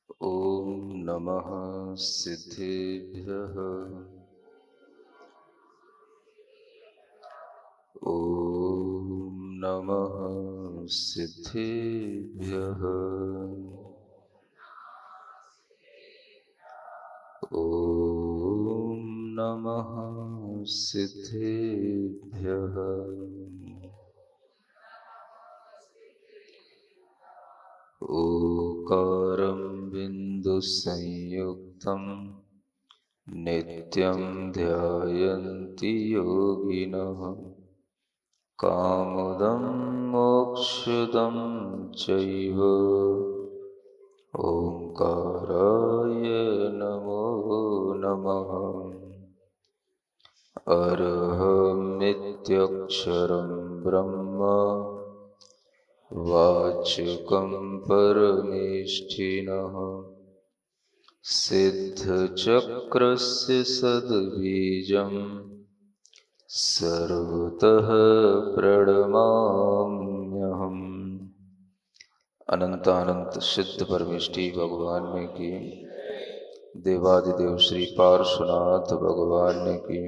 ॐ नमः सिद्धेभ्यः। ॐ नमः सिद्धेभ्यः। ॐ नमः सिद्धेभ्यः। ओकारं बिन्दुसंयुक्तं नित्यं ध्यायन्ति योगिनः। कामदं मोक्षदं चैव ओंकाराय नमो नमः। अरहमित्यक्षरं ब्रह्म वाचकं परमेष्ठिनः। सिद्धचक्रस्य सद्बीजं सर्वतः प्रणमाम्यहम्। अनंतानंत सिद्ध परमेष्ठी भगवान ने की, देवादिदेव श्री पार्श्वनाथ भगवान ने की,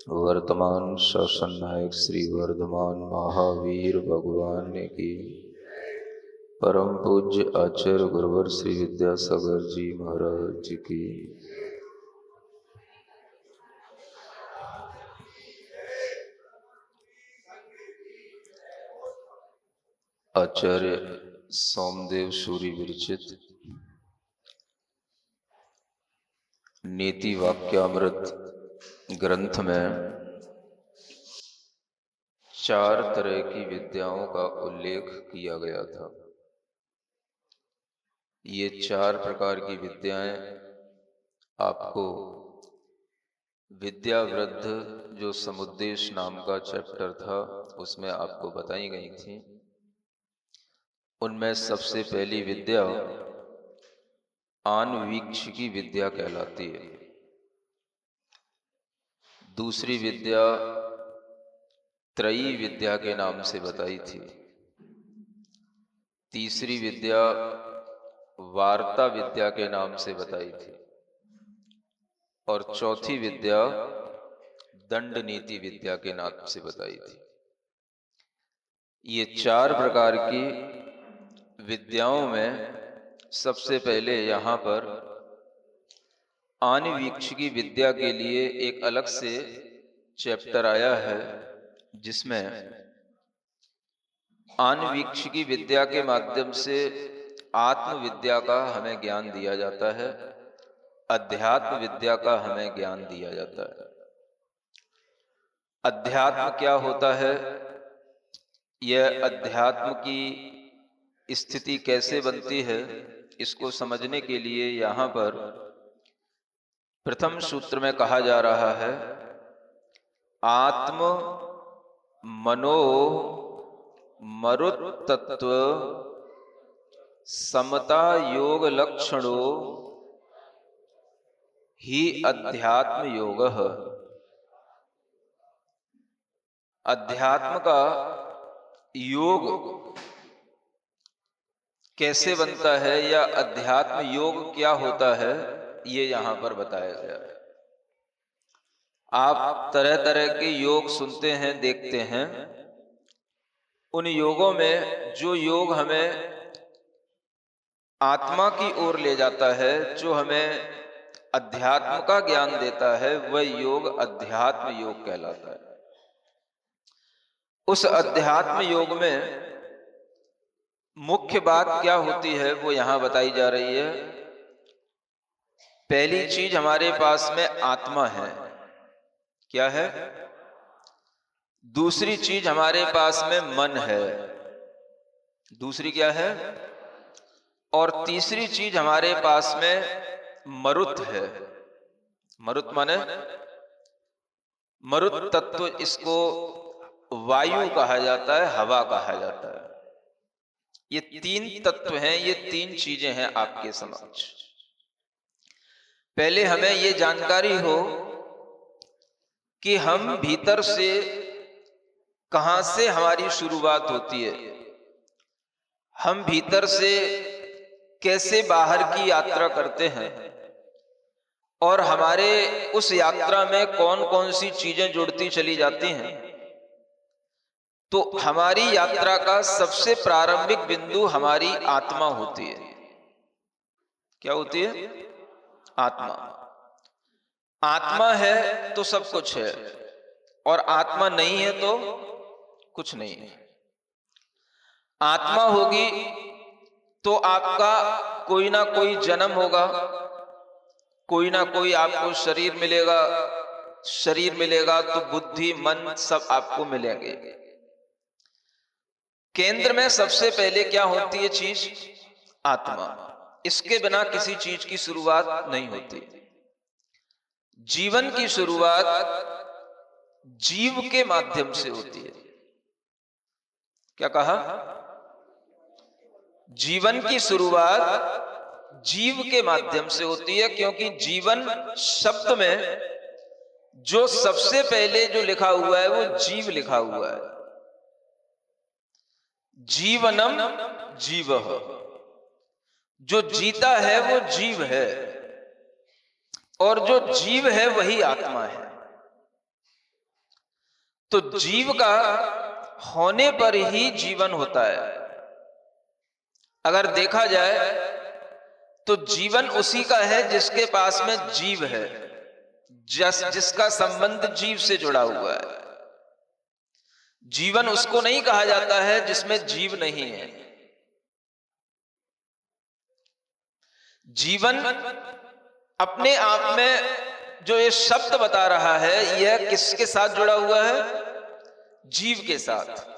वर्तमान शासन नायक श्री वर्धमान महावीर भगवान ने की, परम पूज्य आचार्य गुरुवर श्री विद्यासागर जी महाराज जी की। आचार्य सोमदेव सूरी विरचित नीति वाक्यामृत ग्रंथ में 4 तरह की विद्याओं का उल्लेख किया गया था। ये 4 प्रकार की विद्याएं आपको विद्यावृद्ध जो समुद्देश नाम का चैप्टर था उसमें आपको बताई गई थी। उनमें सबसे पहली विद्या आन्वीक्षिकी विद्या कहलाती है। दूसरी विद्या त्रयी विद्या के नाम से बताई थी। तीसरी विद्या वार्ता विद्या के नाम से बताई थी और चौथी विद्या दंड नीति विद्या के नाम से बताई थी। ये 4 प्रकार की विद्याओं में सबसे पहले यहाँ पर आन्वीक्षिकी विद्या के लिए एक अलग से चैप्टर आया है, जिसमें आन्वीक्षिकी विद्या के माध्यम से आत्म विद्या का हमें ज्ञान दिया जाता है, अध्यात्म विद्या का हमें ज्ञान दिया जाता है। अध्यात्म क्या होता है, यह अध्यात्म की स्थिति कैसे बनती है, इसको समझने के लिए यहाँ पर प्रथम सूत्र में कहा जा रहा है, आत्म मनो मरुत तत्व समता योग लक्षणों ही अध्यात्म योगः। अध्यात्म का योग कैसे बनता है या अध्यात्म योग क्या होता है, ये यहां पर बताया गया है। आप तरह तरह के योग सुनते हैं, देखते हैं। उन योगों में जो योग हमें आत्मा की ओर ले जाता है, जो हमें अध्यात्म का ज्ञान देता है, वह योग अध्यात्म योग कहलाता है। उस अध्यात्म योग में मुख्य बात क्या होती है वो यहां बताई जा रही है। पहली चीज हमारे पास में आत्मा है, क्या है? दूसरी चीज हमारे पास में मन है, दूसरी क्या है? और तीसरी चीज हमारे पास में मरुत है। मरुत माने मरुत तत्व, इसको वायु कहा जाता है, हवा कहा जाता है। ये 3 तत्व हैं, ये 3 चीजें हैं आपके समक्ष। पहले हमें ये जानकारी हो कि हम भीतर से कहां से हमारी शुरुआत होती है, हम भीतर से कैसे बाहर की यात्रा करते हैं और हमारे उस यात्रा में कौन कौन सी चीजें जुड़ती चली जाती हैं, तो हमारी यात्रा का सबसे प्रारंभिक बिंदु हमारी आत्मा होती है। क्या होती है? आत्मा। आत्मा है तो सब कुछ है, और आत्मा नहीं है तो कुछ नहीं है। आत्मा होगी तो आपका कोई ना कोई जन्म होगा, कोई ना कोई आपको शरीर मिलेगा, शरीर मिलेगा तो बुद्धि मन सब आपको मिलेंगे। केंद्र में सबसे पहले क्या होती है चीज? आत्मा। इसके बिना किसी चीज की शुरुआत नहीं होती। जीवन की शुरुआत जीव के माध्यम से होती है। क्या कहा? जीवन की शुरुआत जीव के माध्यम से होती है, क्योंकि जीवन शब्द में जो सबसे पहले जो लिखा हुआ है वो जीव लिखा हुआ है। जीवनम जीवः, जो जीता है वो जीव है, और जो जीव है वही आत्मा है। तो जीव का होने पर ही जीवन होता है। अगर देखा जाए तो जीवन उसी का है जिसके पास में जीव है, जिसका संबंध जीव से जुड़ा हुआ है। जीवन उसको नहीं कहा जाता है जिसमें जीव नहीं है। जीवन अपने आप में जो ये शब्द बता रहा है, यह किसके साथ जुड़ा हुआ है? जीव के साथ।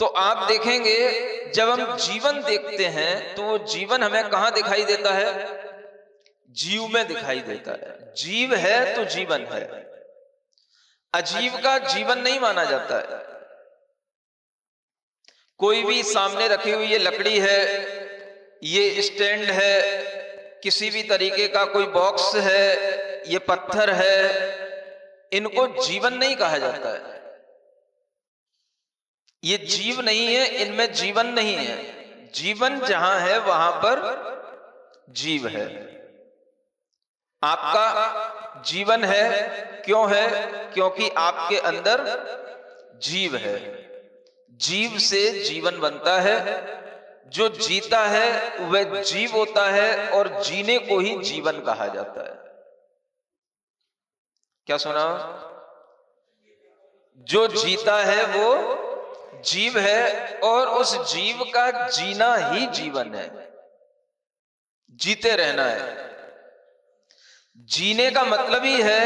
तो आप देखेंगे जब हम जीवन देखते हैं तो वो जीवन हमें कहां दिखाई देता है? जीव में दिखाई देता है। जीव है तो जीवन है, अजीव का जीवन नहीं माना जाता है। कोई भी सामने रखी हुई ये लकड़ी है, ये स्टैंड है, किसी भी तरीके का कोई बॉक्स है, ये पत्थर है, इनको जीवन नहीं कहा जाता है। ये जीव नहीं है, इनमें जीवन नहीं है। जीवन जहां है वहां पर जीव है। आपका जीवन है, क्यों है? क्योंकि आपके अंदर जीव है। जीव से जीवन बनता है। जो जीता है वह जीव होता है, और जीने को ही जीवन कहा जाता है। क्या सुना? जो जीता है वो जीव है, और उस जीव का जीना ही जीवन है। जीते रहना है। जीने का मतलब ही है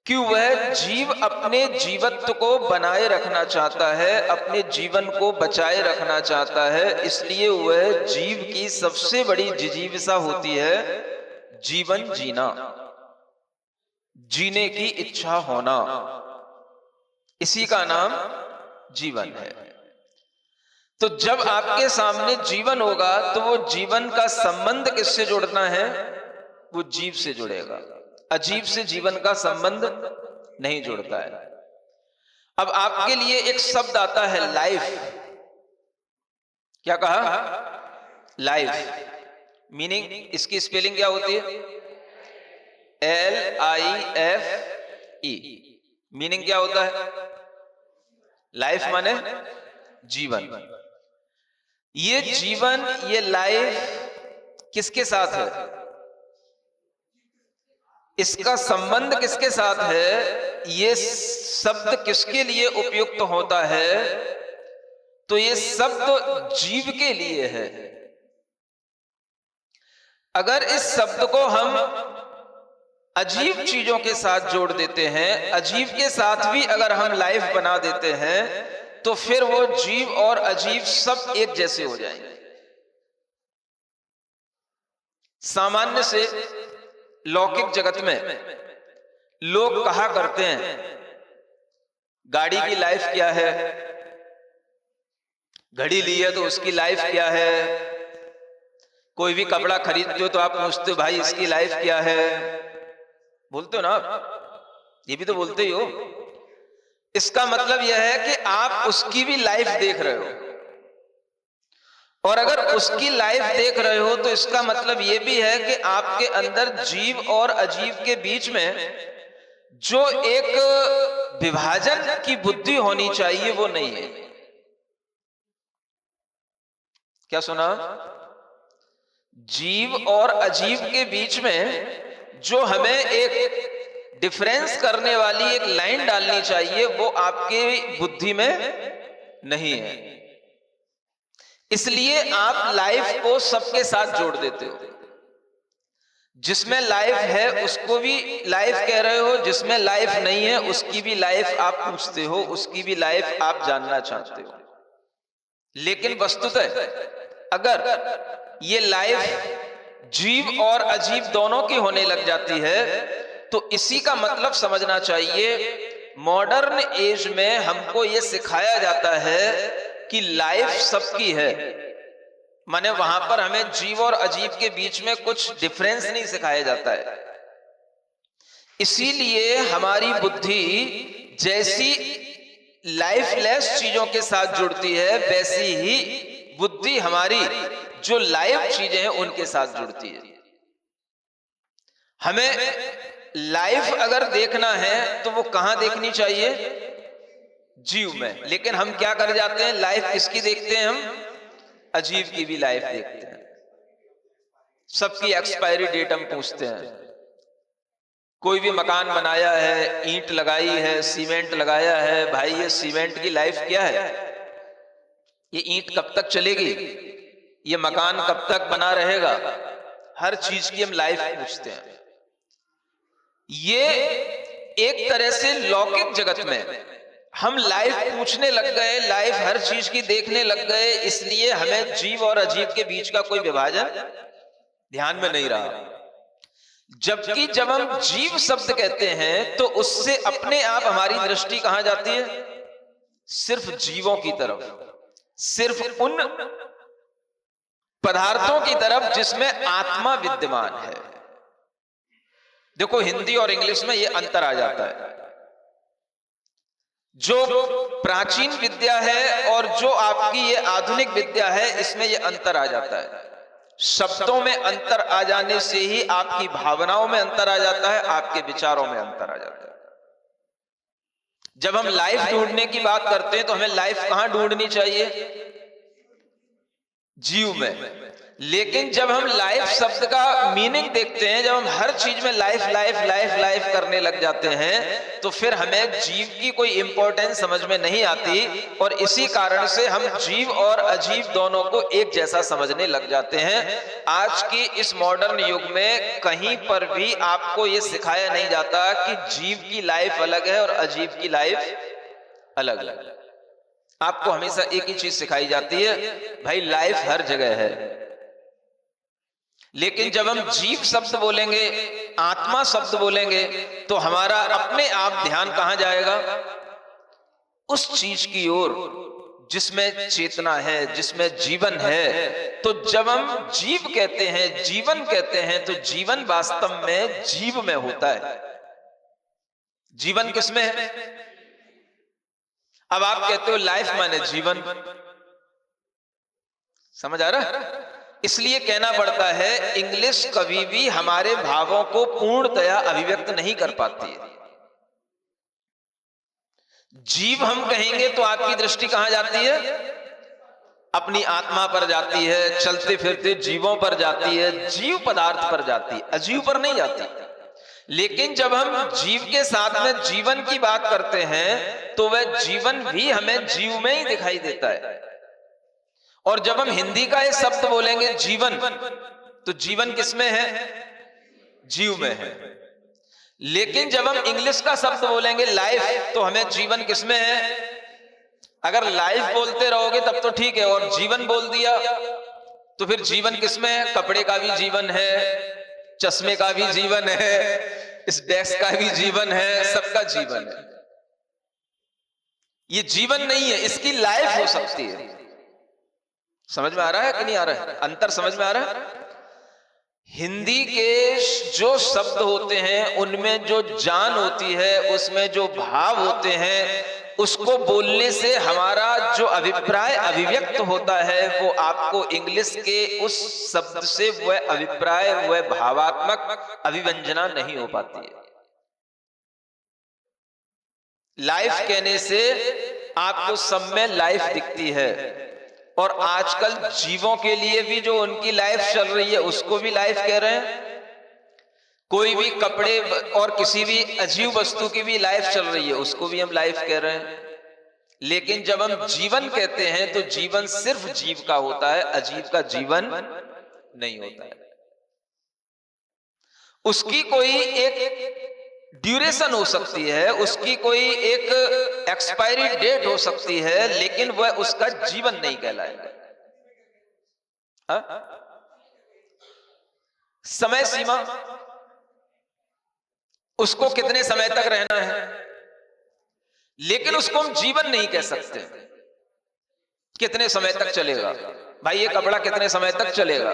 कि वह जीव अपने जीवत्व को बनाए रखना चाहता है, अपने जीवन को बचाए रखना चाहता है। इसलिए वह जीव की सबसे बड़ी जिजीविसा होती है जीवन जीना, जीने की इच्छा होना। इसी का नाम जीवन है। तो जब आपके सामने जीवन होगा तो वो जीवन का संबंध किससे जोड़ना है? वो जीव से जुड़ेगा। अजीब से जीवन का संबंध नहीं जुड़ता है। अब आपके लिए एक शब्द आता है लाइफ। क्या कहा? लाइफ। मीनिंग, इसकी स्पेलिंग क्या होती है? LIFE। मीनिंग क्या होता है? लाइफ माने जीवन। ये जीवन, ये लाइफ किसके साथ है? इसका संबंध किसके साथ है? ये शब्द किसके लिए उपयुक्त होता है? तो ये शब्द जीव के लिए है। अगर इस शब्द को हम अजीब चीजों के साथ जोड़ देते हैं, अजीब के साथ भी अगर हम लाइफ बना देते हैं, तो फिर वो जीव और अजीब सब एक जैसे हो जाएंगे। सामान्य से लौकिक जगत में लोग कहा करते हैं गाड़ी की लाइफ क्या है, घड़ी ली है तो उसकी लाइफ क्या है, कोई भी कपड़ा खरीदते हो तो आप पूछते हो भाई इसकी लाइफ क्या है। बोलते हो ना आप, ये भी तो बोलते ही हो। इसका मतलब यह है कि आप उसकी भी लाइफ देख रहे हो। और अगर उसकी लाइफ देख रहे हो तो इसका मतलब यह भी है कि आपके अंदर जीव और अजीव के बीच में जो एक विभाजन की बुद्धि होनी चाहिए वो नहीं है। क्या सुना? जीव और अजीव के बीच में जो हमें एक डिफरेंस करने वाली एक लाइन डालनी चाहिए वो आपकी बुद्धि में नहीं है। इसलिए आप लाइफ को सबके साथ जोड़ देते हो। जिसमें लाइफ है उसको भी लाइफ कह रहे हो, जिसमें लाइफ नहीं है उसकी भी लाइफ आप पूछते हो, उसकी भी लाइफ आप जानना चाहते हो। लेकिन वस्तुतः अगर ये लाइफ जीव और अजीब दोनों की होने लग जाती है तो इसी का मतलब समझना चाहिए मॉडर्न एज में हमको ये सिखाया जाता है कि लाइफ सबकी है, माने वहां पर हमें जीव और अजीब के बीच में कुछ डिफरेंस नहीं सिखाया जाता है। इसीलिए हमारी बुद्धि जैसी लाइफलेस चीजों के साथ जुड़ती है वैसी ही बुद्धि हमारी जो लाइफ चीजें हैं उनके साथ जुड़ती है। हमें लाइफ अगर देखना है तो वो कहां देखनी चाहिए? जीव में। लेकिन हम क्या कर जाते हैं, लाइफ किसकी देखते हैं? हम अजीब की भी लाइफ देखते हैं, सबकी एक्सपायरी डेट हम पूछते हैं। कोई भी मकान बनाया है, ईंट लगाई है, सीमेंट लगाया है, भाई ये सीमेंट की लाइफ क्या है? ये ईंट कब तक चलेगी? ये मकान कब तक बना रहेगा? हर चीज की हम लाइफ पूछते हैं। ये एक तरह से लौकिक जगत में हम लाइफ पूछने लग गए, लाइफ हर चीज की देखने लग गए, इसलिए हमें जीव और अजीब के बीच का कोई विभाजन ध्यान में नहीं रहा। जबकि जब हम जीव शब्द कहते हैं तो उससे अपने आप हमारी दृष्टि कहां जाती है? सिर्फ जीवों की तरफ, सिर्फ उन पदार्थों की तरफ जिसमें आत्मा विद्यमान है। देखो हिंदी और इंग्लिश में यह अंतर आ जाता है। जो प्राचीन विद्या है और जो आपकी ये आधुनिक विद्या है इसमें ये अंतर आ जाता है। शब्दों में अंतर आ जाने से ही आपकी भावनाओं में अंतर आ जाता है, आपके विचारों में अंतर आ जाता है। जब हम लाइफ ढूंढने की बात करते हैं तो हमें लाइफ कहां ढूंढनी चाहिए? जीव में। लेकिन जब हम लाइफ शब्द का मीनिंग देखते हैं, जब हम हर चीज में लाइफ लाइफ लाइफ लाइफ करने लग जाते हैं तो फिर हमें जीव की कोई इंपॉर्टेंस समझ में नहीं आती और इसी कारण से हम जीव और अजीब दोनों को एक जैसा समझने लग जाते हैं। आज की इस मॉडर्न युग में कहीं पर भी आपको यह सिखाया नहीं जाता कि जीव की लाइफ अलग है और अजीब की लाइफ अलग अलग। आपको हमेशा एक ही चीज सिखाई जाती है, भाई लाइफ हर जगह है। लेकिन जब हम जीव शब्द बोलेंगे, आत्मा शब्द बोलेंगे तो हमारा अपने आप ध्यान कहां जाएगा? उस चीज की ओर जिसमें चेतना है, जिसमें जीवन है। तो जब हम जीव कहते हैं, जीवन कहते हैं, तो जीवन वास्तव में जीव में होता है। जीवन किसमें है? अब आप कहते हो लाइफ माने जीवन, समझ आ रहा है? इसलिए कहना पड़ता है इंग्लिश कभी भी हमारे भावों को पूर्णतया अभिव्यक्त नहीं कर पाती है। जीव हम कहेंगे तो आपकी दृष्टि कहां जाती है? अपनी आत्मा पर जाती है, चलते फिरते जीवों पर जाती है, जीव पदार्थ पर जाती है, अजीव पर नहीं जाती। लेकिन जब हम जीव के साथ में जीवन की बात करते हैं तो वह जीवन भी हमें जीव में ही दिखाई देता है। और जब हम हिंदी का ये शब्द बोलेंगे जीवन, तो जीवन किसमें है? जीव में है। लेकिन जब हम इंग्लिश का शब्द बोलेंगे लाइफ, तो हमें जीवन किसमें है? अगर लाइफ बोलते रहोगे तब तो ठीक है, और जीवन बोल दिया तो फिर जीवन किसमें है? कपड़े का भी जीवन है, चश्मे का भी जीवन है, इस डेस्क का भी जीवन है, सबका जीवन है। ये जीवन नहीं है, इसकी लाइफ हो सकती है। समझ में आ रहा है कि नहीं आ रहा है? अंतर समझ में आ रहा है? हिंदी के जो शब्द होते हैं उनमें जो जान होती है, उसमें जो भाव होते हैं, उसको बोलने से हमारा जो अभिप्राय अभिव्यक्त होता है वो आपको इंग्लिश के उस शब्द से वह अभिप्राय, वह भावात्मक अभिव्यंजना नहीं हो पाती है। लाइफ कहने से आपको सब में लाइफ दिखती है, और आजकल जीवों के लिए भी जो उनकी लाइफ चल रही है उसको भी लाइफ कह रहे हैं। कोई भी कपड़े और किसी भी अजीब वस्तु की भी लाइफ चल रही है उसको भी हम लाइफ कह रहे हैं। लेकिन जब हम जीवन कहते हैं तो जीवन सिर्फ जीव का होता है, अजीब का जीवन नहीं होता है। उसकी कोई एक ड्यूरेशन हो सकती है, उसकी कोई एक एक्सपायरी डेट हो सकती है, लेकिन वह उसका जीवन नहीं कहलाएगा। समय सीमा, उसको कितने समय तक रहना है, लेकिन उसको हम जीवन नहीं कह सकते। कितने समय तक चलेगा भाई, ये कपड़ा कितने समय तक चलेगा,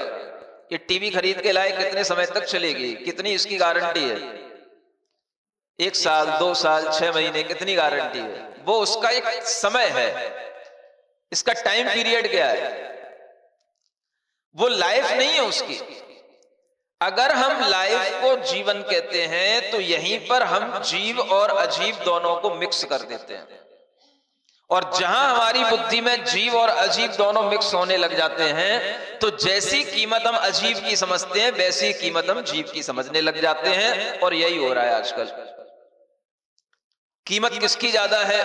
ये टीवी खरीद के लाए कितने समय तक चलेगी, कितनी इसकी गारंटी है, 1 साल 2 साल 6 महीने, कितनी गारंटी है। वो उसका एक समय है, इसका टाइम पीरियड क्या है, वो लाइफ नहीं है उसकी। अगर हम लाइफ को जीवन कहते हैं तो यहीं पर हम जीव और अजीब दोनों को मिक्स कर देते हैं, और जहां हमारी बुद्धि में जीव और अजीब दोनों मिक्स होने लग जाते हैं तो जैसी कीमत हम अजीब की समझते हैं वैसी कीमत हम जीव की समझने लग जाते हैं। और यही हो रहा है आजकल। कीमत किसकी ज्यादा है,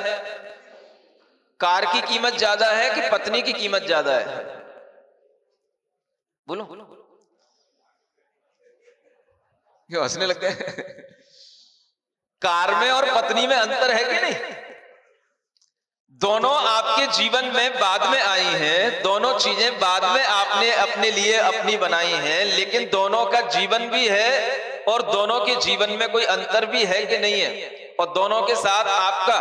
कार की कीमत ज्यादा है कि पत्नी की कीमत ज्यादा है? बोलो, क्यों हंसने लगते हैं? कार में और पत्नी में अंतर है कि नहीं? दोनों आपके जीवन में बाद में आई हैं, दोनों चीजें बाद में आपने अपने लिए अपनी बनाई हैं, लेकिन दोनों का जीवन भी है और दोनों के जीवन में कोई अंतर भी है कि नहीं है। और दोनों के साथ आपका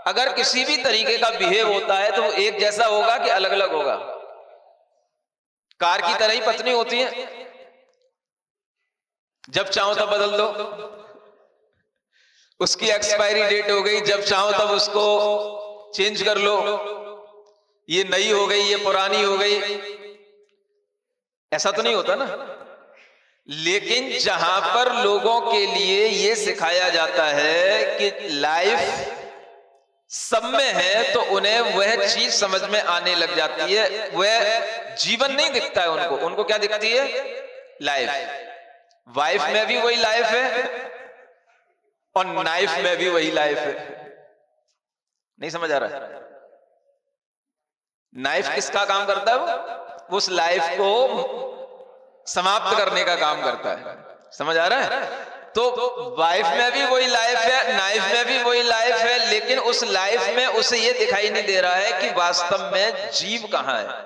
अगर किसी भी तरीके का बिहेव होता है तो वो एक जैसा होगा कि अलग अलग होगा? कार की तरह ही पत्नी होती है, जब चाहो तब बदल दो, उसकी एक्सपायरी डेट हो गई, जब चाहो तब उसको चेंज कर लो, ये नई हो गई, ये पुरानी हो गई, ऐसा तो नहीं होता ना। लेकिन जहां पर लोगों के लिए ये सिखाया जाता है कि लाइफ सब में है तो उन्हें वह चीज समझ में आने लग जाती है, वह जीवन नहीं दिखता है उनको। उनको क्या दिखती है? लाइफ। वाइफ में भी वही लाइफ है और नाइफ में भी वही लाइफ है। नहीं समझ आ रहा है? नाइफ किसका काम करता है? वो उस लाइफ को समाप्त करने का काम करता है। समझ आ रहा है? तो वाइफ में भी वही लाइफ है, नाइफ में भी वही लाइफ है, लेकिन उस लाइफ में उसे ये दिखाई नहीं दे रहा है कि वास्तव में जीव कहां है।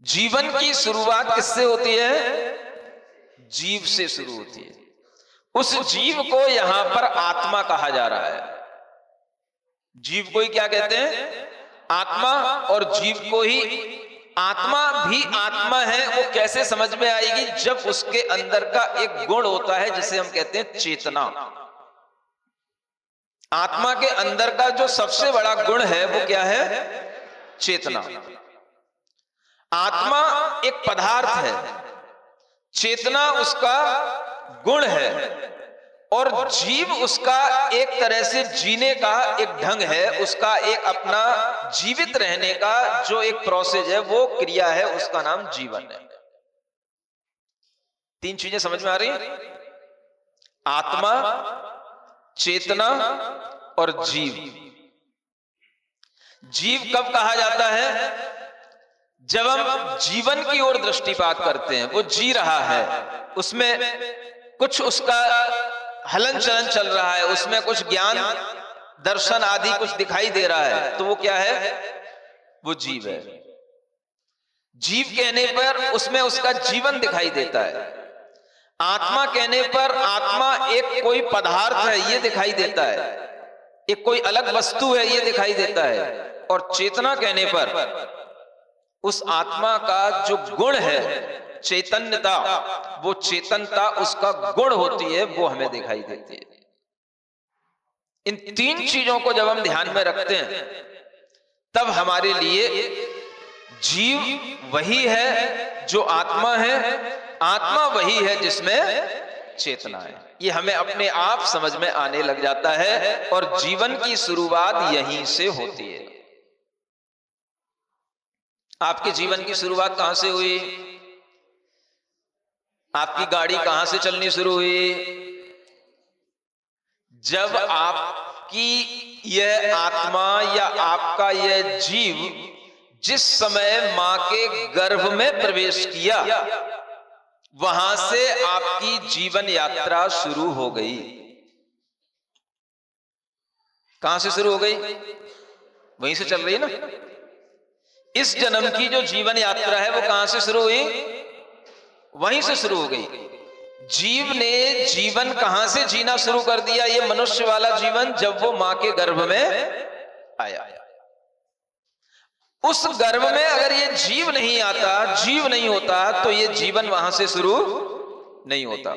जीवन की शुरुआत किससे होती है? जीव से शुरू होती है। उस जीव को यहां पर आत्मा कहा जा रहा है। जीव को ही क्या कहते हैं? आत्मा। और जीव को ही आत्मा भी आत्मा है। वो कैसे समझ में आएगी? जब उसके अंदर का एक गुण होता है जिसे हम कहते हैं चेतना। आत्मा के अंदर का जो सबसे बड़ा गुण है वो क्या है? चेतना। आत्मा एक पदार्थ है, चेतना उसका गुण है, और जीव उसका एक तरह से जीने का एक ढंग है, उसका एक अपना जीवित रहने का जो एक प्रोसेस है, वो क्रिया है, उसका नाम जीवन है। 3 चीजें समझ में आ रही हैं? आत्मा, चेतना और जीव। जीव कब कहा जाता है? जब हम जीवन की ओर दृष्टिपात करते हैं, वो जी रहा है, उसमें कुछ उसका हलन चलन चल रहा है, उसमें कुछ ज्ञान दर्शन आदि कुछ दिखाई दे रहा है, तो वो क्या है? वो जीव है। जीव कहने पर उसमें उसका जीवन दिखाई देता है। आत्मा कहने पर आत्मा एक कोई पदार्थ है ये दिखाई देता है, एक कोई अलग वस्तु है ये दिखाई देता है। और चेतना कहने पर उस आत्मा का जो गुण है, चैतन्यता, वो चेतनता उसका गुण होती है, वो हमें दिखाई देती है। इन तीन चीजों को जब हम ध्यान में रखते हैं तब हमारे लिए जीव वही है जो आत्मा है, आत्मा वही है जिसमें चेतना है। ये हमें अपने आप समझ में आने लग जाता है और जीवन की शुरुआत यहीं से होती है। आपके जीवन की शुरुआत कहां से हुई? आपकी गाड़ी कहां से चलनी शुरू हुई? जब आपकी यह आत्मा या आपका यह जीव जिस समय मां के गर्भ में प्रवेश किया, वहां से आपकी जीवन यात्रा शुरू हो गई। कहां से शुरू हो गई? वहीं से चल रही है ना। इस जन्म की जो जीवन यात्रा है वो कहां से शुरू हुई? वहीं से शुरू हो गई। जीव ने जीवन कहां से जीना शुरू कर दिया? ये मनुष्य वाला जीवन जब वो मां के गर्भ में आया। उस गर्भ में अगर ये जीव नहीं आता, जीव नहीं होता, तो ये जीवन वहां से शुरू नहीं होता।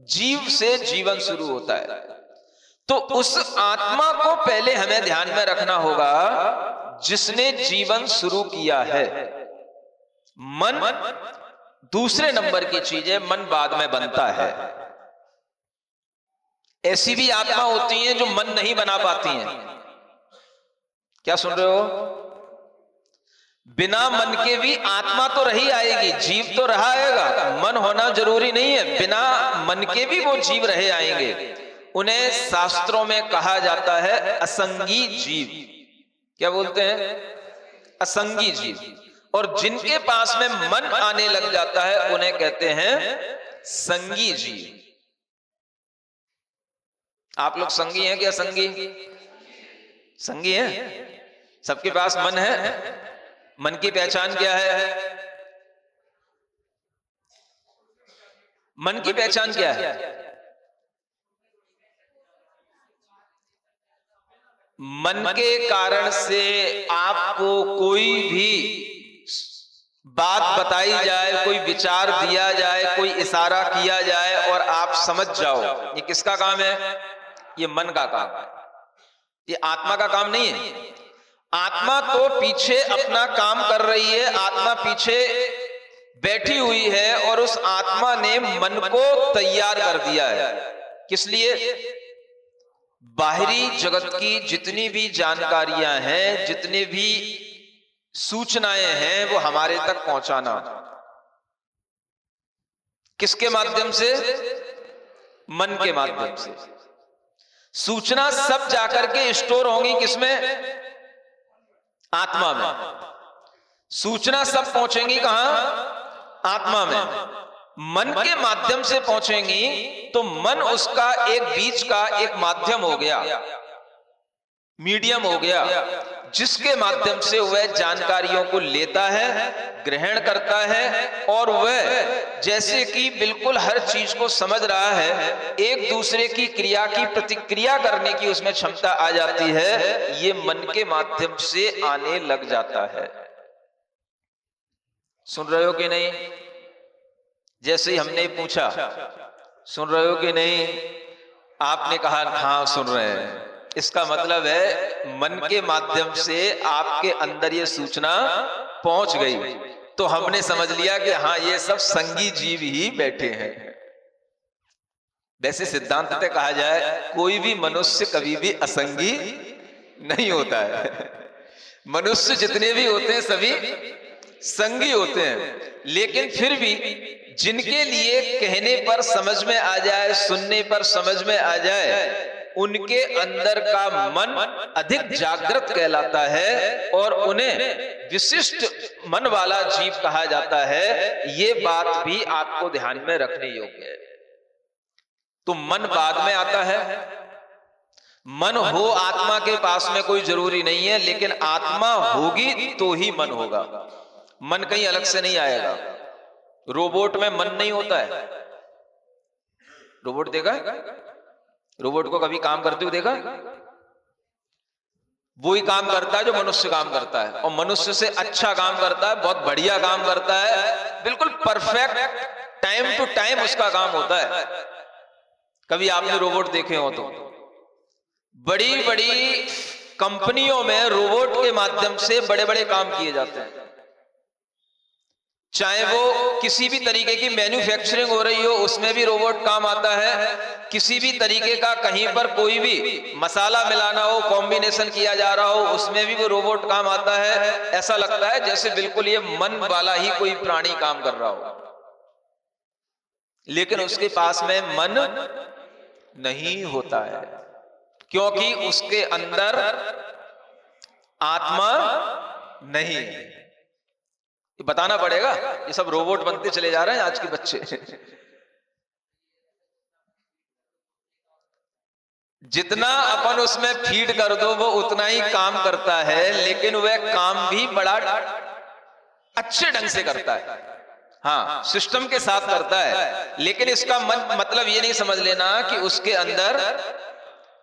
जीव से जीवन शुरू होता है। तो उस आत्मा को पहले हमें ध्यान में रखना होगा जिसने जीवन शुरू किया है। मन दूसरे नंबर की चीज है, मन बाद में बनता है। ऐसी भी आत्मा होती हैं जो मन नहीं बना पाती हैं। क्या सुन रहे हो? बिना मन के भी आत्मा तो रही आएगी, जीव तो रहा आएगा। मन होना जरूरी नहीं है, बिना मन के भी वो जीव रहे आएंगे। उन्हें शास्त्रों में कहा जाता है असंगी जीव। क्या बोलते हैं? असंगी जीव। और जिनके पास में मन आने लग जाता है उन्हें कहते हैं संगी जीव। आप लोग संगी हैं कि असंगी? संगी हैं। सबके पास मन है। मन की पहचान क्या है? मन की पहचान क्या है? मन के कारण से आपको कोई भी बात बताई जाए, कोई विचार दिया जाए, कोई इशारा किया जाए और आप समझ जाओ, ये किसका काम है? ये मन का काम है। ये आत्मा का काम नहीं है। आत्मा तो पीछे अपना काम कर रही है, आत्मा पीछे बैठी हुई है और उस आत्मा ने मन को तैयार कर दिया है। किस लिए? बाहरी जगत की जितनी भी जानकारियां हैं, जितने भी सूचनाएं हैं, वो हमारे तक पहुंचाना। किसके माध्यम से? मन के माध्यम से। सूचना सब जाकर के स्टोर होंगी किसमें? आत्मा में। सूचना सब पहुंचेंगी कहां? आत्मा में। मन के माध्यम से पहुंचेंगी तो मन उसका एक बीच का एक माध्यम हो गया, मीडियम हो गया, जिसके माध्यम से वह जानकारियों को लेता है, ग्रहण करता है और वह जैसे कि बिल्कुल हर चीज को समझ रहा है, एक दूसरे की क्रिया की प्रतिक्रिया करने की उसमें क्षमता आ जाती है। ये मन के माध्यम से आने लग जाता है। सुन रहे हो कि नहीं? जैसे ही हमने पूछा सुन रहे हो कि नहीं, आपने कहा हाँ सुन रहे हैं। इसका मतलब है मन के माध्यम से आपके अंदर ये सूचना पहुंच गई, तो हमने समझ लिया कि हाँ ये सब संगी जीव ही बैठे हैं। वैसे सिद्धांत में कहा जाए कोई भी मनुष्य कभी भी असंगी नहीं होता है। मनुष्य जितने भी होते हैं सभी संगी होते हैं, लेकिन फिर भी जिनके लिए कहने पर समझ में आ जाए, सुनने पर समझ में आ जाए, उनके अंदर का मन अधिक जागृत कहलाता है और उन्हें विशिष्ट मन वाला जीव कहा जाता है। ये बात भी आपको ध्यान में रखने योग्य है। तो मन बाद में आता है। मन हो आत्मा के पास में कोई जरूरी नहीं है, लेकिन आत्मा होगी तो ही मन होगा। मन कहीं अलग से नहीं आएगा। रोबोट में मन नहीं होता है। रोबोट देखा है? रोबोट को कभी काम करते हुए देखा? वो ही काम करता है जो मनुष्य काम करता है, और मनुष्य से अच्छा काम करता है, बहुत बढ़िया काम करता है, बिल्कुल परफेक्ट टाइम टू टाइम उसका काम होता है। कभी आपने रोबोट देखे हो तो बड़ी बड़ी कंपनियों में रोबोट के माध्यम से बड़े बड़े काम किए जाते हैं। चाहे वो किसी भी तरीके की मैन्युफैक्चरिंग हो रही हो, उसमें भी रोबोट काम आता है। किसी भी तरीके का कहीं पर कोई भी मसाला मिलाना हो, कॉम्बिनेशन किया जा रहा हो, उसमें भी वो रोबोट काम आता है। ऐसा लगता है जैसे बिल्कुल ये मन वाला ही कोई प्राणी काम कर रहा हो, लेकिन उसके पास में मन नहीं होता है, क्योंकि उसके अंदर आत्मा नहीं है। ये बताना पड़ेगा। ये सब रोबोट बनते चले जा रहे हैं आज के बच्चे। जितना अपन उसमें फीड कर दो वो उतना ही काम करता है, लेकिन वह काम भी बड़ा अच्छे ढंग से करता है। हाँ, सिस्टम के साथ करता है, लेकिन इसका मतलब ये नहीं समझ लेना कि उसके अंदर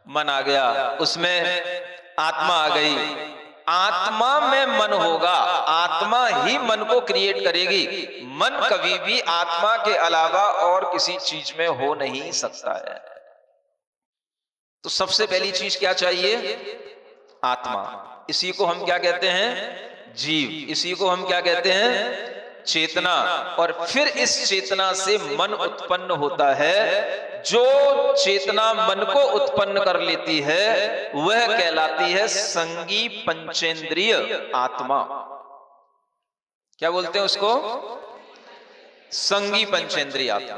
मन आ गया, उसमें आत्मा आ गई। आत्मा में मन होगा, आत्मा ही मन को क्रिएट करेगी। मन कभी भी आत्मा के अलावा और किसी चीज में हो नहीं सकता है। तो सबसे पहली चीज क्या चाहिए? आत्मा। इसी को हम क्या कहते हैं? जीव। इसी को हम क्या कहते हैं? चेतना। और फिर इस चेतना से मन उत्पन्न होता है। जो चेतना मन को उत्पन्न कर लेती है वह कहलाती है संगी पंचेंद्रिय आत्मा। क्या बोलते हैं उसको? संगी पंचेंद्रिय आत्मा।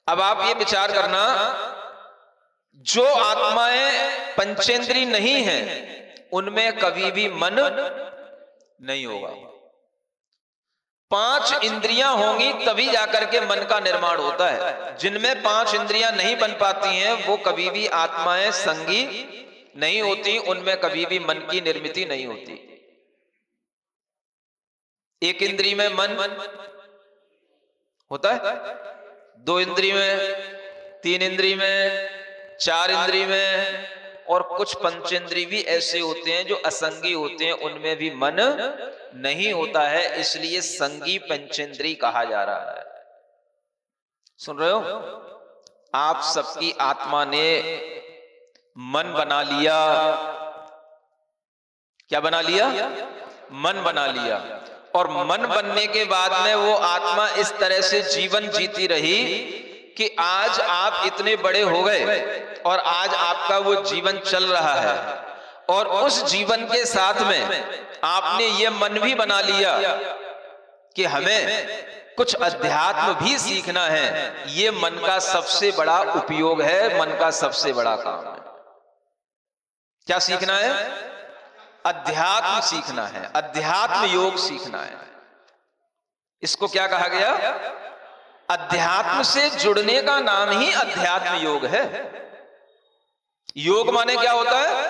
अब आप ये विचार करना, जो आत्माएं पंचेंद्रिय नहीं है उनमें कभी भी मन नहीं होगा। 5 इंद्रियां होंगी तभी जाकर के मन का निर्माण होता है। जिनमें 5 इंद्रियां नहीं बन पाती हैं वो कभी भी आत्माएं संगी नहीं होती, उनमें कभी भी मन की निर्मिति नहीं होती। 1 इंद्रिय में मन होता है, 2 इंद्रिय में, 3 इंद्रिय में, 4 इंद्रिय में, और कुछ पंचेंद्रिय भी ऐसे होते हैं जो असंगी होते हैं, उनमें भी मन नहीं होता है। इसलिए संगी पंचेंद्रिय कहा जा रहा है। सुन रहे हो? आप सबकी आत्मा ने मन बना लिया। क्या बना लिया? मन बना लिया। और मन बनने के बाद में वो आत्मा इस तरह से जीवन जीती रही कि आज आप इतने बड़े हो गए और आज आपका वो जीवन चल रहा है। और उस जीवन के साथ में आपने ये मन भी बना लिया कि हमें कुछ अध्यात्म भी सीखना है। ये मन का सबसे बड़ा उपयोग है, मन का सबसे बड़ा काम है। क्या सीखना है? अध्यात्म सीखना है, अध्यात्म योग सीखना है। इसको क्या कहा गया? अध्यात्म से जुड़ने का नाम ही अध्यात्म योग है। योग माने क्या होता है?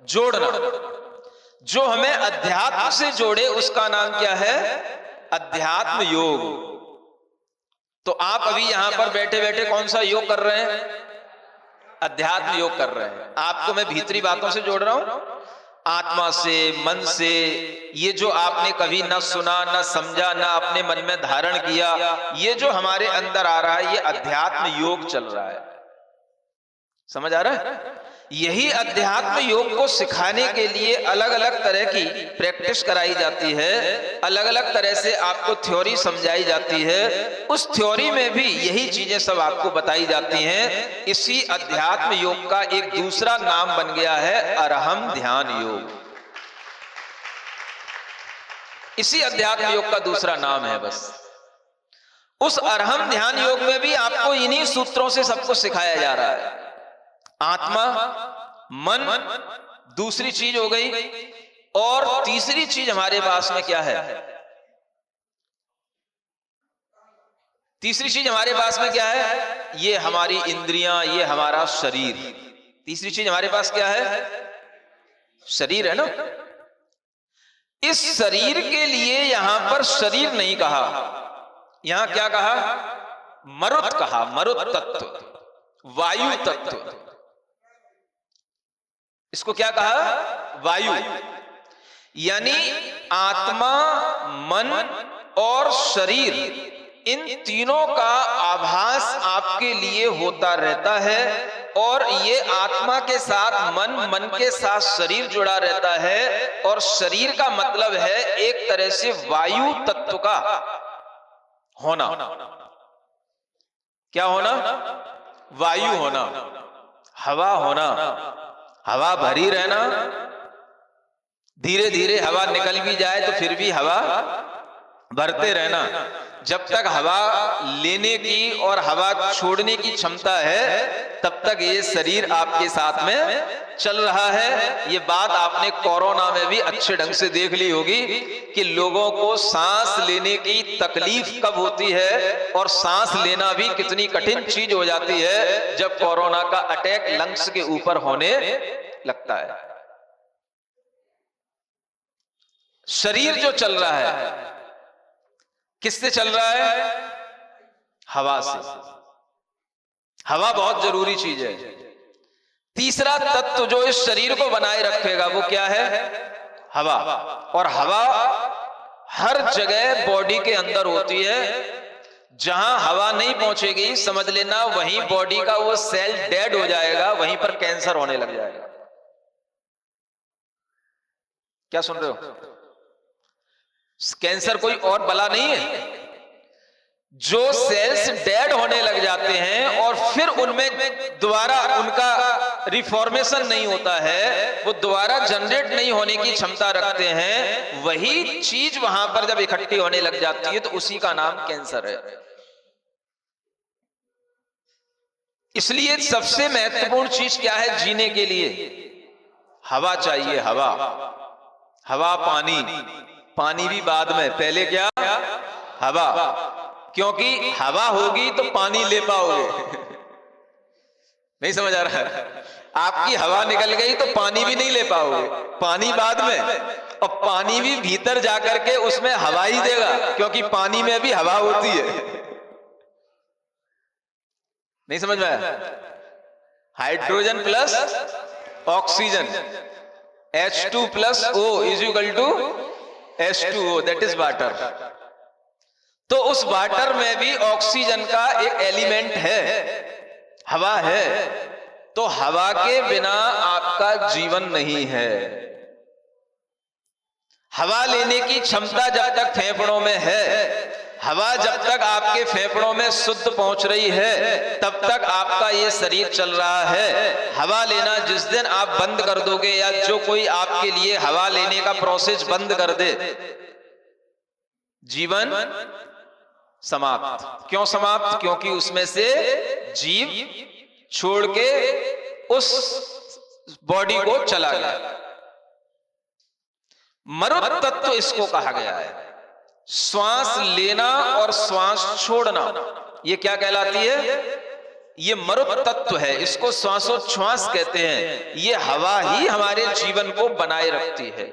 जोड़ना। जो हमें अध्यात्म से जोड़े उसका नाम क्या है? अध्यात्म योग। तो आप अभी यहां पर बैठे बैठे कौन सा योग कर रहे हैं? अध्यात्म योग कर रहे हैं। आपको मैं भीतरी बातों से जोड़ रहा हूं, आत्मा से, मन से। ये जो आपने कभी ना सुना, ना समझा, ना अपने मन में धारण किया, ये जो हमारे अंदर आ रहा है, ये अध्यात्म योग चल रहा है। समझ आ रहा है? यही अध्यात्म योग को सिखाने के लिए अलग अलग तरह की प्रैक्टिस कराई जाती है, अलग अलग तरह से आपको थ्योरी समझाई जाती है। उस थ्योरी में भी यही चीजें सब आपको बताई जाती हैं। इसी अध्यात्म योग का एक दूसरा नाम बन गया है अरहम ध्यान योग। इसी अध्यात्म योग का दूसरा नाम है बस। उस अरहम ध्यान योग में भी आपको इन्हीं सूत्रों से सब कुछ सिखाया जा रहा है। आत्मा, मन दूसरी चीज हो गई, और तीसरी चीज हमारे पास में क्या है? तीसरी चीज हमारे पास में क्या है? ये हमारी इंद्रियां, ये हमारा शरीर। तीसरी चीज हमारे पास क्या है? शरीर है ना। इस शरीर के लिए यहां पर शरीर नहीं कहा, यहां क्या कहा? मरुत कहा। मरुत तत्व, वायु तत्व। इसको क्या कहा? वायु। यानी आत्मा, मन और शरीर, इन तीनों का आभास आपके लिए होता रहता है। और ये आत्मा के साथ मन, मन के साथ शरीर जुड़ा रहता है। और शरीर का मतलब है एक तरह से वायु तत्व का होना। क्या होना? वायु होना, हवा होना, हवा भरी रहना। धीरे धीरे हवा निकल भी जाए तो फिर भी हवा भरते रहना। जब तक हवा लेने की और हवा छोड़ने की क्षमता है तब तक ये शरीर आपके साथ में चल रहा है। ये बात आपने कोरोना में भी अच्छे ढंग से देख ली होगी कि लोगों को सांस लेने की तकलीफ कब होती है और सांस लेना भी कितनी कठिन चीज हो जाती है जब कोरोना का अटैक लंग्स के ऊपर होने लगता है। शरीर जो चल रहा है किससे चल रहा है? हवा से। हवा बहुत जरूरी चीज है। तीसरा तत्व जो इस शरीर को बनाए रखेगा वो क्या है? हवा। और हवा हर जगह बॉडी के अंदर होती है। जहां हवा नहीं पहुंचेगी समझ लेना वहीं बॉडी का वो सेल डेड हो जाएगा, वहीं पर कैंसर होने लग जाएगा। क्या सुन रहे हो? कैंसर कोई और बला नहीं है। जो सेल्स डेड होने लग जाते हैं और फिर उनमें दोबारा उनका रिफॉर्मेशन नहीं होता है, वो दोबारा जनरेट नहीं होने की क्षमता रखते हैं, वही चीज वहां पर जब इकट्ठी होने लग जाती है तो उसी का नाम कैंसर है। इसलिए सबसे महत्वपूर्ण चीज क्या है जीने के लिए? हवा चाहिए। हवा, हवा, पानी। पानी भी बाद में, पहले क्या? हवा। क्योंकि हवा होगी तो पानी ले पाओगे। नहीं समझ आ रहा है? आपकी हवा निकल गई तो पानी भी नहीं ले पाओगे, पानी बाद में। और पानी भी भीतर जाकर के उसमें हवा ही देगा, क्योंकि पानी में भी हवा होती है। नहीं समझ में आया? Hydrogen plus oxygen, H2 plus O is equal to H2O, that is water. तो उस वाटर में भी ऑक्सीजन का एक एलिमेंट है, हवा है। तो हवा के बिना आपका जीवन नहीं है। हवा लेने की क्षमता जब तक फेफड़ों में है, हवा जब तक आपके फेफड़ों में शुद्ध पहुंच रही है तब तक आपका ये शरीर चल रहा है। हवा लेना जिस दिन आप बंद कर दोगे या जो कोई आपके लिए हवा लेने का प्रोसेस बंद कर दे, जीवन समाप्त। क्यों समाप्त? क्योंकि उसमें से जीव छोड़ के उस बॉडी को चला गया। मरुत तत्व इसको कहा गया है। श्वास लेना और श्वास छोड़ना, ये क्या कहलाती है? ये मरुत तत्व है। इसको श्वासोच्छ्वास कहते हैं। ये हवा ही हमारे जीवन को बनाए रखती है।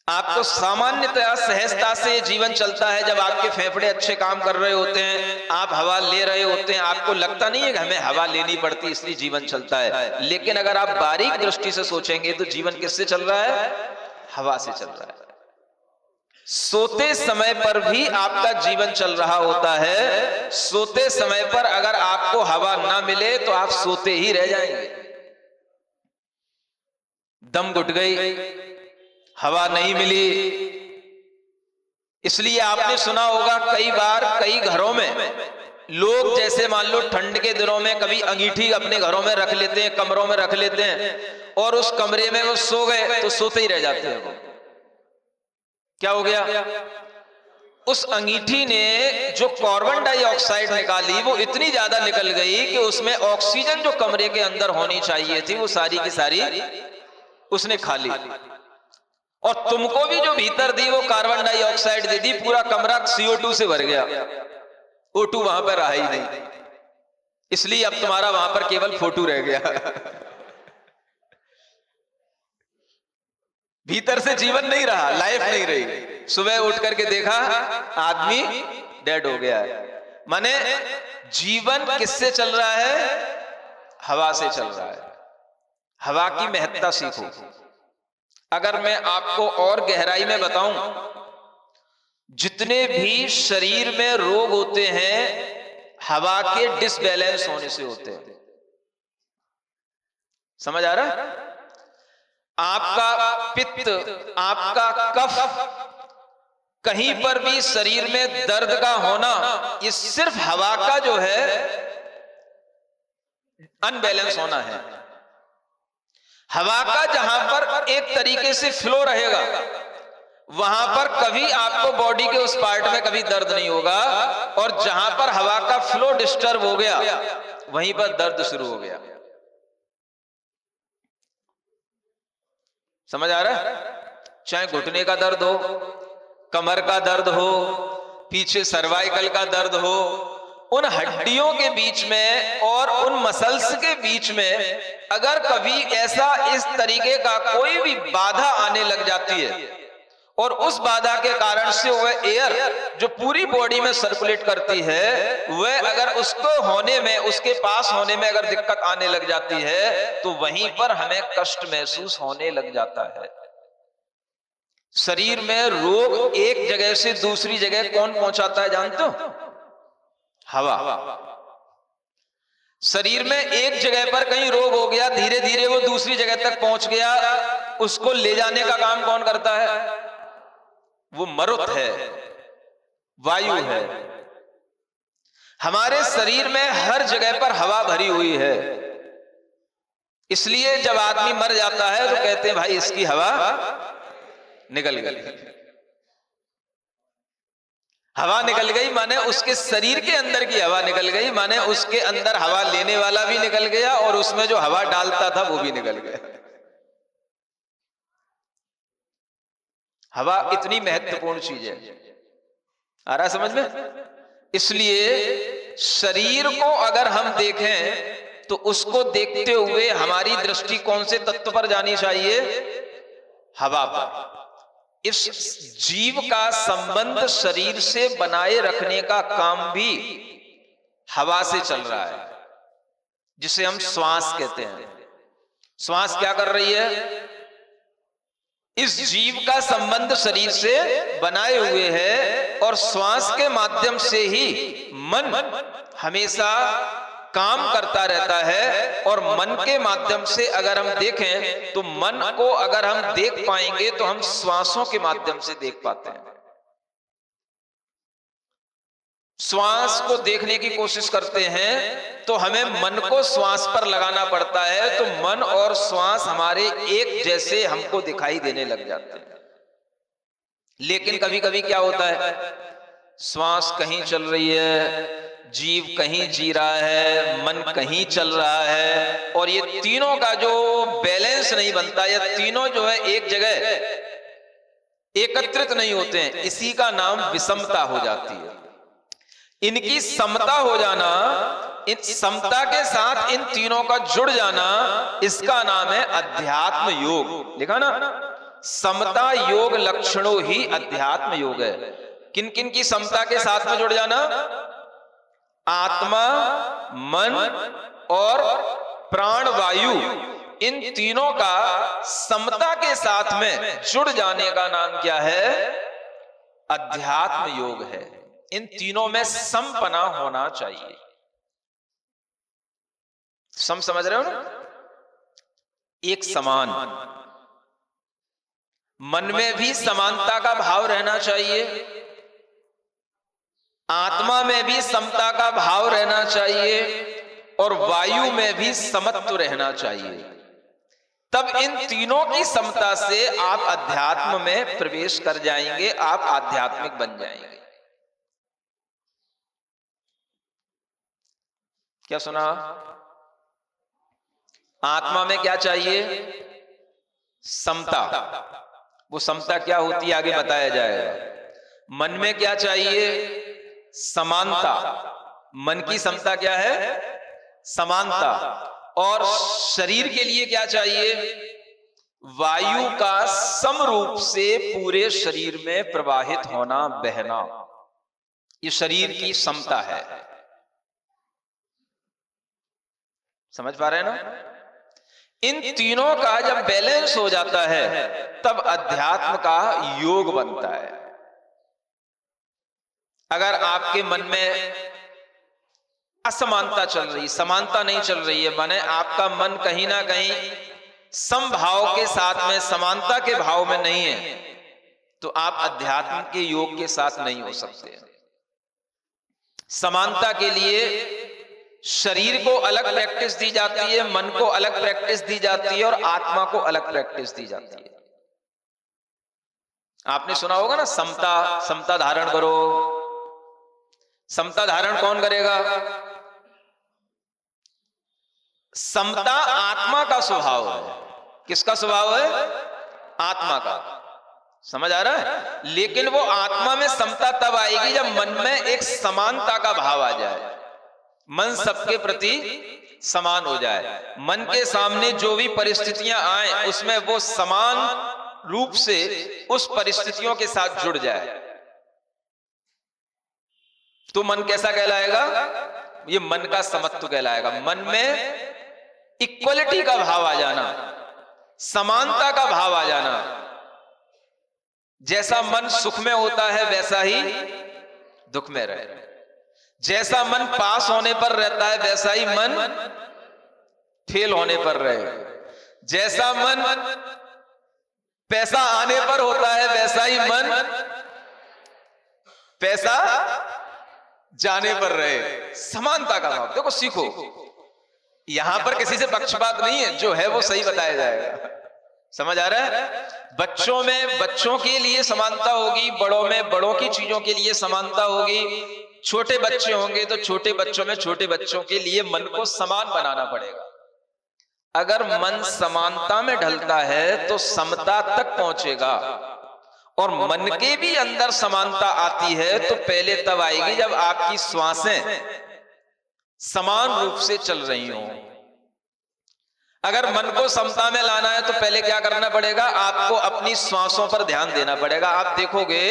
आपको सामान्यतः सहजता से जीवन चलता है जब आपके फेफड़े अच्छे काम कर रहे होते हैं, आप हवा ले रहे होते हैं, आपको लगता नहीं है कि हमें हवा लेनी पड़ती इसलिए जीवन चलता है। लेकिन अगर आप बारीक दृष्टि से सोचेंगे तो जीवन किससे चल रहा है? हवा से चल रहा है। सोते समय पर भी आपका जीवन चल रहा होता है। सोते समय पर अगर आपको हवा ना मिले तो आप सोते ही रह जाएंगे। दम घुट गई, हवा नहीं मिली। इसलिए आपने सुना होगा कई बार कई घरों में लोग जैसे मान लो ठंड के दिनों में कभी अंगीठी अपने घरों में रख लेते हैं, कमरों में रख लेते हैं और उस कमरे में वो सो गए तो सोते ही रह जाते हैं। वो क्या हो गया? उस अंगीठी ने जो कार्बन डाइऑक्साइड निकाली वो इतनी ज्यादा निकल गई कि उसमें ऑक्सीजन जो कमरे के अंदर होनी चाहिए थी वो सारी की सारी उसने खा ली। और तुमको भी जो भीतर दी वो कार्बन डाइऑक्साइड दे दी। पूरा कमरा CO2 से भर गया, O2 वहां पर रहा ही नहीं। इसलिए अब तुम्हारा वहां पर केवल फोटो रह गया। भीतर से जीवन नहीं रहा, लाइफ नहीं रही। सुबह उठ करके देखा आदमी डेड हो गया है। माने जीवन किससे चल रहा है? हवा से चल रहा है। हवा की महत्ता सीखो। अगर मैं आपको और गहराई में बताऊं, जितने भी शरीर में रोग होते हैं हवा के डिसबैलेंस होने से होते हैं। समझ आ रहा है? आपका पित्त, आपका कफ, कहीं पर भी शरीर में दर्द का होना, ये सिर्फ हवा का जो है अनबैलेंस होना है। हवा का जहां पर एक तरीके से फ्लो रहेगा, वहां पर कभी आपको बॉडी के उस पार्ट में कभी दर्द नहीं होगा, और जहां पर हवा का फ्लो डिस्टर्ब हो गया, वहीं पर दर्द शुरू हो गया। समझ आ रहा है? चाहे घुटने का दर्द हो, कमर का दर्द हो, पीछे सर्वाइकल का दर्द हो, उन हड्डियों के बीच में और उन मसल्स के बीच में अगर कभी ऐसा इस तरीके का कोई भी बाधा आने लग जाती है, और उस बाधा के कारण से वह एयर जो पूरी बॉडी में सर्कुलेट करती है, वह अगर उसको होने में, उसके पास होने में अगर दिक्कत आने लग जाती है, तो वहीं पर हमें कष्ट महसूस होने लग जाता है। शरीर में रोग एक जगह से दूसरी जगह कौन पहुंचाता है जानते हो? हवा। शरीर में एक जगह पर कहीं रोग हो गया, धीरे धीरे वो दूसरी जगह तक पहुंच गया, उसको ले जाने का काम कौन करता है? वो मरुत है, वायु है। हमारे शरीर में हर जगह पर हवा भरी हुई है, इसलिए जब आदमी मर जाता है तो कहते हैं भाई इसकी हवा निकल गई। हवा निकल गई माने उसके शरीर के अंदर की हवा निकल गई, माने उसके अंदर हवा लेने वाला भी निकल गया और उसमें जो हवा डालता था वो भी निकल गया। हवा इतनी महत्वपूर्ण चीज है। आ रहा समझ में? इसलिए शरीर को अगर हम देखें तो उसको देखते हुए हमारी दृष्टि कौन से तत्व पर जानी चाहिए? हवा पर। इस जीव का संबंध शरीर से बनाए रखने का काम भी हवा से चल रहा है, जिसे हम श्वास कहते हैं। श्वास क्या कर रही है? इस जीव का संबंध शरीर से बनाए हुए है, और श्वास के माध्यम से ही मन हमेशा काम करता रहता है। और मन के माध्यम से अगर हम देखें तो मन को अगर हम देख पाएंगे तो हम श्वासों के माध्यम से देख पाते हैं। श्वास को देखने की कोशिश करते हैं तो हमें मन को श्वास पर लगाना पड़ता है, तो मन और श्वास हमारे एक जैसे हमको दिखाई देने लग जाते हैं। लेकिन कभी कभी क्या होता है, श्वास कहीं चल रही है, जीव कहीं जी रहा है, मन कहीं चल रहा है, और ये तीनों का जो बैलेंस नहीं बनता, ये तीनों जो है एक जगह एकत्रित नहीं होते हैं, इसी का नाम विषमता हो जाती है। इनकी समता हो जाना, इन समता के साथ इन तीनों का जुड़ जाना, इसका नाम है अध्यात्म योग। लिखा ना, समता योग लक्षणों ही अध्यात्म योग है। किन किन की समता के साथ में जुड़ जाना? आत्मा, मन और प्राण वायु, इन तीनों का समता के साथ में जुड़ जाने का नाम क्या है? अध्यात्म योग है। इन तीनों में समपना होना चाहिए। सम समझ रहे हो ना? एक समान। मन में भी समानता का भाव रहना चाहिए, आत्मा में भी समता का भाव रहना चाहिए, और वायु में भी समत्व रहना चाहिए। तब इन तीनों की समता से आप अध्यात्म में प्रवेश कर जाएंगे, आप आध्यात्मिक बन जाएंगे। क्या सुना? आत्मा में क्या चाहिए? समता। वो समता क्या होती है आगे बताया जाएगा। मन में क्या चाहिए? समानता। मन की समता क्या है? समानता। और शरीर के लिए क्या चाहिए? वायु का समरूप से पूरे शरीर में प्रवाहित होना, बहना। ये शरीर की समता है। समझ पा रहे हैं ना? इन तीनों का जब बैलेंस हो जाता है तब अध्यात्म का योग बनता है। अगर आपके मन में असमानता चल रही, समानता नहीं चल रही है। माने आपका मन कहीं ना कहीं समभाव के साथ में, समानता के भाव में नहीं है, तो आप अध्यात्म के योग के साथ नहीं हो सकते। समानता के लिए शरीर को अलग प्रैक्टिस दी जाती है, मन को अलग प्रैक्टिस दी जाती है और आत्मा को अलग प्रैक्टिस दी जाती है। आपने सुना होगा ना, समता, समता धारण करो। समता धारण कौन करेगा? समता आत्मा का स्वभाव है। किसका स्वभाव है? आत्मा का। समझ आ रहा है? लेकिन वो आत्मा में समता तब आएगी जब मन में एक समानता का भाव आ जाए, मन सबके प्रति समान हो जाए। मन के सामने जो भी परिस्थितियां आए उसमें वो समान रूप से उस परिस्थितियों के साथ जुड़ जाए, तो मन कैसा कहलाएगा? ये मन का समत्व कहलाएगा। मन में इक्वलिटी का भाव आ जाना, समानता का भाव आ जाना। जैसा मन सुख में होता है वैसा ही दुख में रहे, जैसा मन पास होने पर रहता है वैसा ही मन फेल होने पर रहे, जैसा मन पैसा आने पर होता है वैसा ही मन पैसा जाने पर रहे। समानता का भाव देखो, सीखो। यहां पर किसी से पक्षपात नहीं है, जो है वो सही बताया जाएगा। समझ आ रहा है? बच्चों में बच्चों के लिए समानता होगी, बड़ों में बड़ों की चीजों के लिए समानता होगी, छोटे बच्चे होंगे तो छोटे बच्चों में छोटे बच्चों के लिए मन को समान बनाना पड़ेगा। अगर मन समानता में ढलता है तो समता तक पहुंचेगा, और मन के भी अंदर समानता आती है तो पहले तब आएगी जब आपकी श्वासें समान रूप से चल रही हों। अगर मन को समता में लाना है तो पहले क्या करना पड़ेगा? आपको अपनी श्वासों पर ध्यान देना पड़ेगा। आप देखोगे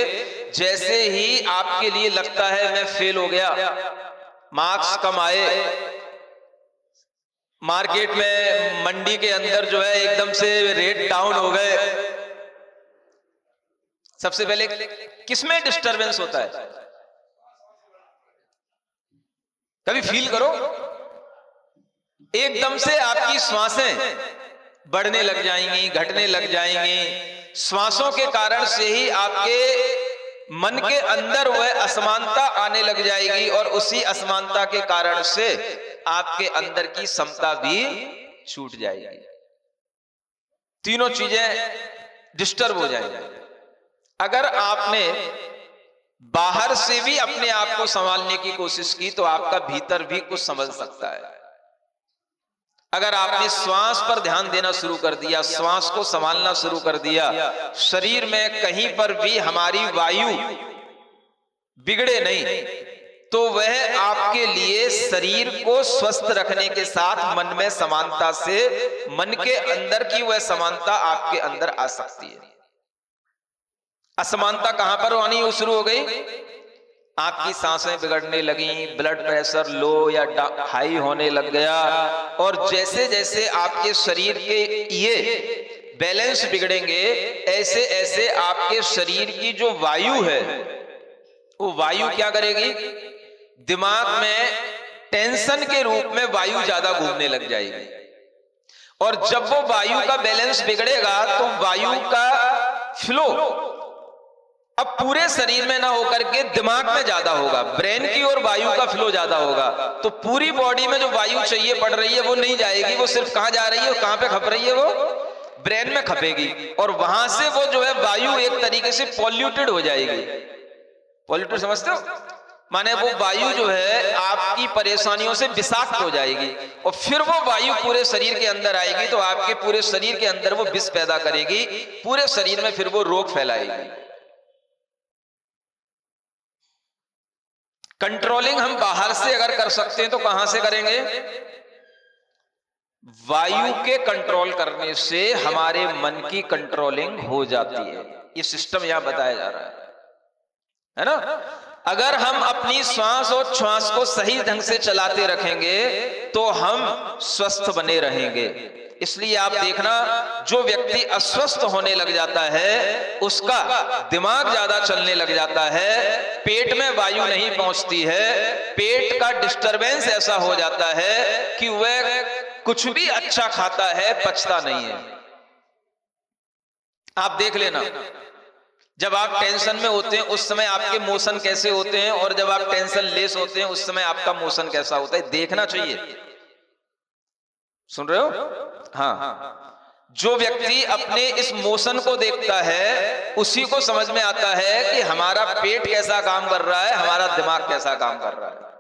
जैसे ही आपके लिए लगता है मैं फेल हो गया, मार्क्स कम आए, मार्केट में मंडी के अंदर जो है एकदम से रेट डाउन हो गए, सबसे पहले किसमें डिस्टरबेंस होता है? कभी फील करो, एकदम से आपकी श्वासें बढ़ने लग जाएंगी, घटने लग जाएंगी। श्वासों के कारण से ही आपके मन के अंदर वह असमानता आने लग जाएगी, और उसी असमानता के कारण से आपके अंदर की समता भी छूट जाएगी। तीनों चीजें डिस्टर्ब हो जाएंगी। अगर आपने बाहर से भी अपने आप को संभालने की कोशिश की तो आपका भीतर भी कुछ संभल सकता है। अगर आपने श्वास पर ध्यान देना शुरू कर दिया, श्वास को संभालना शुरू कर दिया, शरीर में कहीं पर भी हमारी वायु बिगड़े नहीं, तो वह आपके लिए शरीर को स्वस्थ रखने के साथ मन में समानता से, मन के अंदर की वह समानता आपके अंदर आ सकती है। असमानता कहां पर आनी शुरू हो गई? आपकी सांसें बिगड़ने लगी, ब्लड प्रेशर लो या हाई होने लग गया, और जैसे जैसे आपके शरीर के ये बैलेंस बिगड़ेंगे, ऐसे ऐसे आपके शरीर की जो वायु है वो वायु क्या करेगी? दिमाग में टेंशन के रूप में वायु ज्यादा घूमने लग जाएगी, और जब वो वायु का बैलेंस बिगड़ेगा तो वायु का फ्लो अब पूरे शरीर में ना होकर के दिमाग में ज्यादा होगा, ब्रेन की ओर वायु का फ्लो ज्यादा होगा, तो पूरी बॉडी में जो वायु चाहिए पड़ रही है वो नहीं जाएगी, वो सिर्फ कहां जा रही है, कहां पे खप रही है? वो ब्रेन में खपेगी, और वहां से वो जो है वायु एक तरीके से पॉल्यूटेड हो जाएगी। पॉल्यूटेड समझते हो? माने वो वायु जो है आपकी परेशानियों से विषाक्त हो जाएगी, और फिर वो वायु पूरे शरीर के अंदर आएगी तो आपके पूरे शरीर के अंदर वो विष पैदा करेगी, पूरे शरीर में फिर वो रोग फैलाएगी। कंट्रोलिंग हम बाहर से अगर कर सकते हैं तो कहां से करेंगे? वायु के कंट्रोल करने से हमारे मन की कंट्रोलिंग हो जाती है। ये सिस्टम यहां बताया जा रहा है ना? अगर हम अपनी श्वास और श्वास को सही ढंग से चलाते रखेंगे तो हम स्वस्थ बने रहेंगे। इसलिए आप देखना, जो व्यक्ति अस्वस्थ होने लग जाता है उसका दिमाग ज्यादा चलने लग जाता है, पेट में वायु नहीं पहुंचती है, पेट का डिस्टरबेंस ऐसा हो जाता है कि वह कुछ भी अच्छा खाता है पचता नहीं है। आप देख लेना, जब आप टेंशन में होते हैं उस समय आपके मोशन कैसे होते हैं, और जब आप टेंशन लेस होते हैं उस समय आपका मोशन कैसा होता है, देखना चाहिए। सुन रहे हो? हाँ, जो व्यक्ति अपने इस मोशन को देखता है उसी को समझ में आता है कि हमारा पेट कैसा काम कर रहा है, हमारा दिमाग कैसा काम कर रहा है।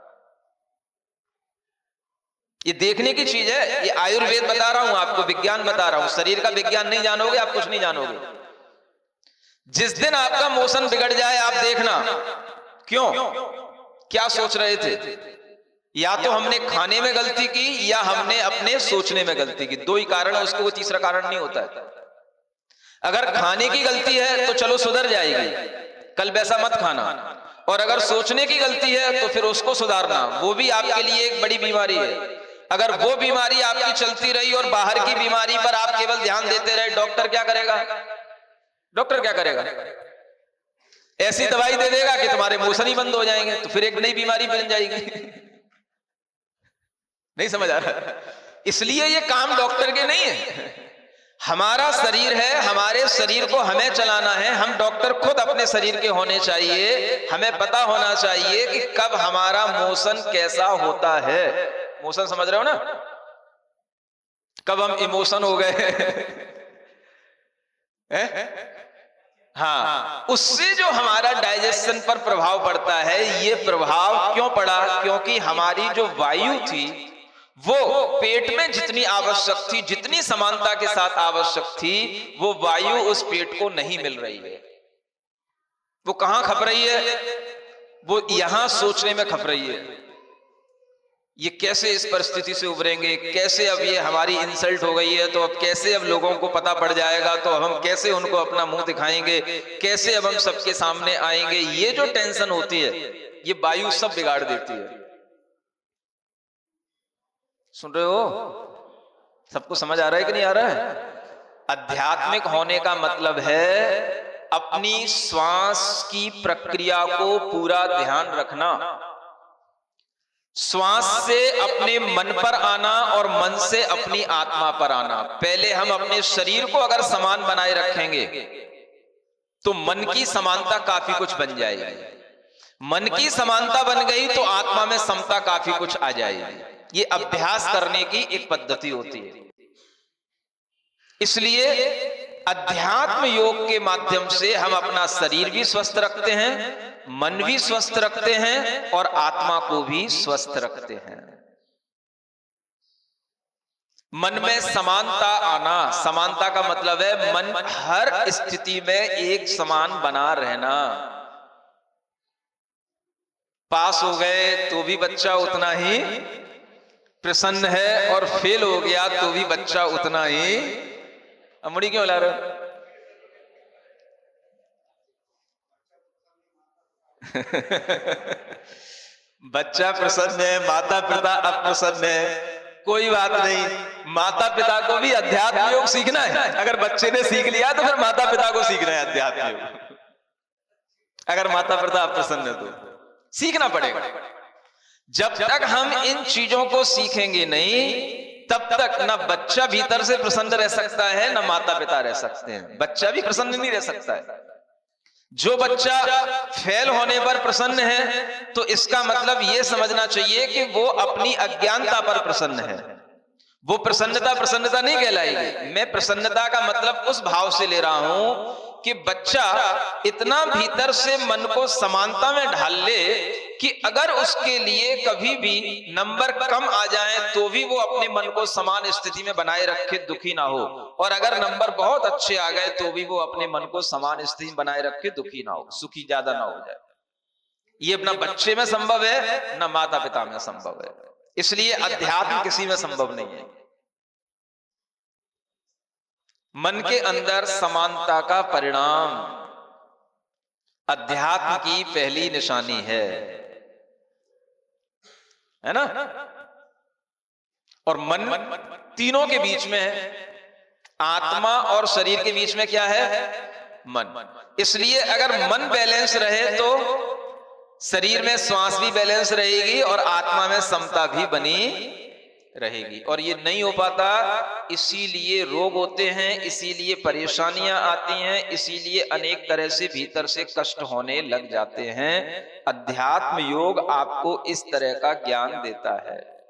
ये देखने की चीज है। ये आयुर्वेद बता रहा हूं आपको, विज्ञान बता रहा हूं। शरीर का विज्ञान नहीं जानोगे आप कुछ नहीं जानोगे। जिस दिन आपका मोशन बिगड़ जाए आप देखना, क्यों, क्या सोच रहे थे? या तो हमने खाने में गलती की या हमने अपने सोचने में गलती की। दो ही कारण है उसको, वो तीसरा कारण नहीं होता है। अगर खाने की गलती है तो चलो सुधर जाएगी, कल वैसा मत खाना। और अगर सोचने की गलती है तो फिर उसको सुधारना, वो भी आपके लिए एक बड़ी बीमारी है। अगर वो बीमारी आपकी चलती रही और बाहर की बीमारी पर आप केवल ध्यान देते रहे, डॉक्टर क्या करेगा? डॉक्टर क्या करेगा? ऐसी दवाई दे देगा कि तुम्हारे मोशन ही बंद हो जाएंगे, तो फिर एक नई बीमारी बन जाएगी। नहीं समझ आ रहा? इसलिए ये काम डॉक्टर के नहीं है। हमारा शरीर है, हमारे शरीर को हमें चलाना है। हम डॉक्टर खुद अपने शरीर के होने चाहिए। हमें पता होना चाहिए कि कब हमारा मोशन कैसा होता है। मोशन समझ रहे हो ना? कब हम इमोशन हो गए हाँ, उससे जो हमारा डाइजेशन पर प्रभाव पड़ता है। ये प्रभाव क्यों पड़ा? क्योंकि हमारी जो वायु थी वो पेट में जितनी आवश्यक थी, जितनी समानता के साथ आवश्यक थी, वो वायु उस पेट को नहीं मिल रही है। वो कहां खप रही है? वो यहां सोचने में खप रही है। ये कैसे इस परिस्थिति से उभरेंगे, कैसे अब ये हमारी इंसल्ट हो गई है तो अब कैसे अब लोगों को पता पड़ जाएगा तो हम कैसे उनको अपना मुंह दिखाएंगे, कैसे अब हम सबके सामने आएंगे। ये जो टेंशन होती है ये वायु सब बिगाड़ देती है। सुन रहे हो? सबको समझ आ रहा है कि नहीं आ रहा है? आध्यात्मिक होने का मतलब है अपनी श्वास की प्रक्रिया को पूरा ध्यान रखना, श्वास से अपने मन पर आना और मन से अपनी आत्मा पर आना। पहले हम अपने शरीर को अगर समान बनाए रखेंगे तो मन की समानता काफी कुछ बन जाएगी। मन की समानता बन गई तो आत्मा में समता काफी कुछ आ जाएगी। ये अभ्यास करने की एक पद्धति होती है। इसलिए अध्यात्म योग के माध्यम से हम अपना शरीर भी स्वस्थ रखते हैं, मन भी स्वस्थ रखते हैं और आत्मा को भी स्वस्थ रखते हैं। मन में समानता आना, समानता का मतलब है मन हर स्थिति में एक समान बना रहना। पास हो गए तो भी बच्चा उतना ही प्रसन्न है और फेल हो गया तो भी बच्चा उतना ही। मुड़ी क्यों ला रहे हो? बच्चा प्रसन्न है, माता पिता अप्रसन्न है, कोई बात नहीं। माता पिता को भी अध्यात्म योग सीखना है। अगर बच्चे ने सीख लिया तो फिर माता पिता को सीखना है अध्यात्म योग। अगर माता पिता अप्रसन्न है तो सीखना पड़ेगा। जब तक हम इन चीजों को सीखेंगे नहीं तब तक ना बच्चा भीतर से प्रसन्न रह सकता है ना माता पिता रह सकते हैं। बच्चा भी प्रसन्न नहीं रह सकता है। जो बच्चा फेल होने पर प्रसन्न है तो इसका मतलब यह समझना चाहिए कि वो अपनी अज्ञानता पर प्रसन्न है। वो प्रसन्नता नहीं कहलाएगी। मैं प्रसन्नता का मतलब उस भाव से ले रहा हूं कि बच्चा इतना भीतर से मन को समानता में ढाल ले कि अगर उसके लिए कभी भी नंबर कम आ जाए तो भी वो अपने मन को समान स्थिति में बनाए रखे, दुखी ना हो। और अगर नंबर बहुत अच्छे आ गए तो भी वो अपने मन को समान स्थिति में बनाए रखे, दुखी ना हो, सुखी ज्यादा ना हो जाए। ये अपना बच्चे में संभव है ना माता पिता में संभव है। इसलिए अध्यात्म किसी में संभव नहीं है। मन के अंदर समानता का परिणाम अध्यात्म की पहली निशानी है ना? और मन तीनों के बीच में है। आत्मा और शरीर के बीच में क्या है? मन। इसलिए अगर मन बैलेंस रहे तो शरीर में श्वास भी बैलेंस रहेगी और आत्मा में समता भी बनी रहेगी। और ये नहीं हो पाता, इसीलिए रोग होते हैं, इसीलिए परेशानियां आती हैं, इसीलिए अनेक तरह से भीतर से कष्ट होने लग जाते हैं। अध्यात्म योग आपको इस तरह का ज्ञान देता है।